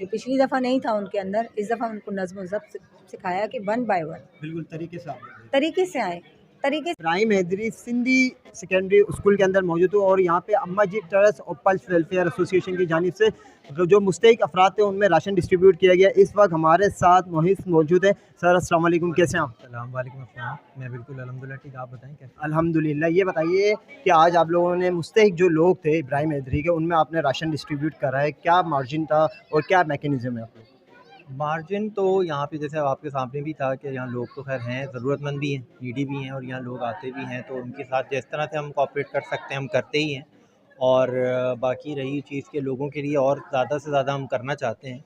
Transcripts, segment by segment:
जो पिछली दफ़ा नहीं था उनके अंदर, इस दफ़ा उनको नज़्म व ज़ब्त सिखाया कि 1 बाय 1 बिल्कुल तरीके से आए तरीके से। इब्राहिम हैदरी सिंधी सेकेंडरी स्कूल के अंदर मौजूद हूँ और यहाँ पे अम्मा जी ट्रस्ट और पल्स वेलफेयर एसोसिएशन की जानिब से जो मुस्तहिक अफराद थे उनमें राशन डिस्ट्रीब्यूट किया गया। इस वक्त हमारे साथ मोहित मौजूद है। सर अस्सलाम वालेकुम, कैसे हैं आप? अस्सलाम वालेकुम अस्सलाम, मैं बिल्कुल अल्हम्दुलिल्लाह ठीक, आप बताएं कैसे? अल्हम्दुलिल्लाह। ये बताइए कि आज आप लोगों ने मुस्तहिक जो लोग थे इब्राहिम हैदरी के, उनमें आपने राशन डिस्ट्रीब्यूट करा है, क्या मार्जिन था और क्या मैकेनिज़्म है आप लोग? मार्जिन तो यहाँ पे जैसे आपके सामने भी था कि यहाँ लोग तो खैर हैं, ज़रूरतमंद भी हैं, नीडी भी हैं और यहाँ लोग आते भी हैं, तो उनके साथ जिस तरह से हम कोऑपरेट कर सकते हैं हम करते ही हैं। और बाकी रही चीज़ के लोगों के लिए और ज़्यादा से ज़्यादा हम करना चाहते हैं।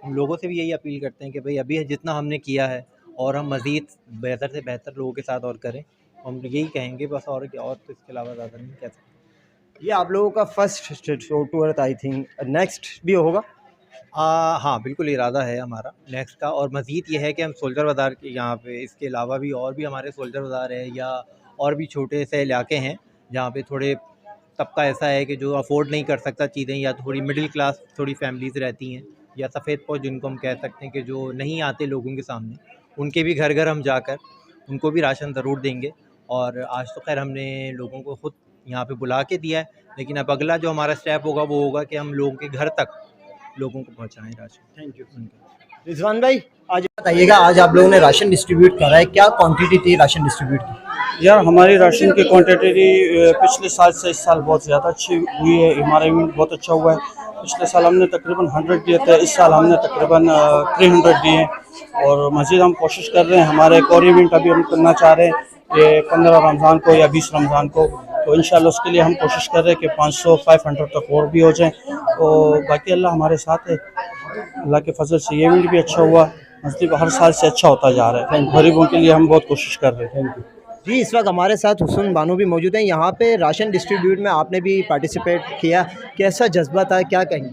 हम लोगों से भी यही अपील करते हैं कि भाई अभी जितना हमने किया है और हम मज़ीद बेहतर से बेहतर लोगों के साथ और करें, हम यही कहेंगे बस, और क्या, और तो इसके अलावा ज़्यादा नहीं कह सकते। ये आप लोगों का first tour I think, next भी होगा? हाँ बिल्कुल इरादा है हमारा नेक्स्ट का, और मज़ीद ये है कि हम सोल्जर बाज़ार के यहाँ पे इसके अलावा भी और भी हमारे सोल्जर बाज़ार है या और भी छोटे से इलाके हैं जहाँ पे थोड़े तबका ऐसा है कि जो अफोर्ड नहीं कर सकता चीज़ें, या थोड़ी मिडिल क्लास थोड़ी फैमिलीज़ रहती हैं, या सफ़ेद पोश जिनको हम कह सकते हैं कि जो नहीं आते लोगों के सामने, उनके भी घर घर हम जाकर उनको भी राशन ज़रूर देंगे। और आज तो खैर हमने लोगों को ख़ुद यहाँ पे बुला के दिया है, लेकिन अब अगला जो हमारा स्टेप होगा वो होगा कि हम लोगों के घर तक लोगों को पहुँचाएँ राशन। Thank you. रिजवान भाई, आज बताइएगा, आज आप लोगों ने राशन डिस्ट्रीब्यूट करा है, क्या क्वांटिटी थी राशन डिस्ट्रीब्यूट की? यार हमारी राशन की क्वांटिटी पिछले साल से इस साल बहुत ज़्यादा अच्छी हुई है, हमारा इवेंट बहुत अच्छा हुआ है। पिछले साल हमने तकरीबन 100 दिए थे, इस साल हमने तकरीबन 300 दिए हैं और मज़ीद हम कोशिश कर रहे हैं। हमारा एक और इवेंट अभी हम करना चाह रहे हैं कि 15 रमज़ान को या 20 रमज़ान को, तो इंशाल्लाह उसके लिए हम कोशिश कर रहे हैं कि 500-500 तक और भी हो जाएं। तो बाकी अल्लाह हमारे साथ है, अल्लाह के फजल से ये इवेंट भी अच्छा हुआ, मतलब हर साल से अच्छा होता जा रहा है। गरीबों के लिए हम बहुत कोशिश कर रहे हैं। जी, इस वक्त हमारे साथ हुसैन बानो भी मौजूद हैं। यहाँ पे राशन डिस्ट्रीब्यूट में आपने भी पार्टिसिपेट किया, कैसा जज्बा था, क्या कहेंगे?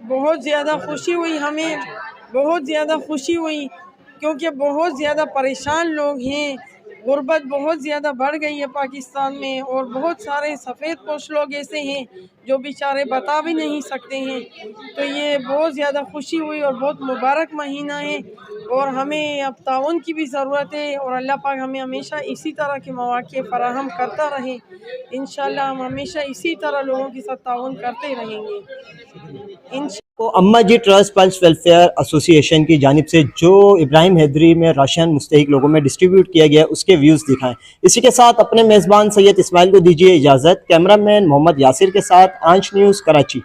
बहुत ज़्यादा खुशी हुई, हमें बहुत ज़्यादा खुशी हुई क्योंकि बहुत ज़्यादा परेशान लोग हैं, गुर्बत बहुत ज़्यादा बढ़ गई है पाकिस्तान में, और बहुत सारे सफ़ेद पोश लोग ऐसे हैं जो बेचारे बता भी नहीं सकते हैं। तो ये बहुत ज़्यादा खुशी हुई और बहुत मुबारक महीना है और हमें अब ताउन की भी ज़रूरत है और अल्लाह पाक हमें हमेशा इसी तरह के मौक़े फराहम करता रहे। इंशाल्लाह हम हमेशा इसी तरह लोगों के साथ ताउन करते रहेंगे। तो अम्मा जी ट्रस्ट पल्स वेलफेयर एसोसिएशन की जानिब से जो इब्राहिम हैदरी में राशन मुस्तहिक लोगों में डिस्ट्रीब्यूट किया गया उसके व्यूज़ दिखाएं। इसी के साथ अपने मेज़बान सैयद इस्माइल को दीजिए इजाज़त। कैमरामैन मोहम्मद यासिर के साथ आंच न्यूज़ कराची।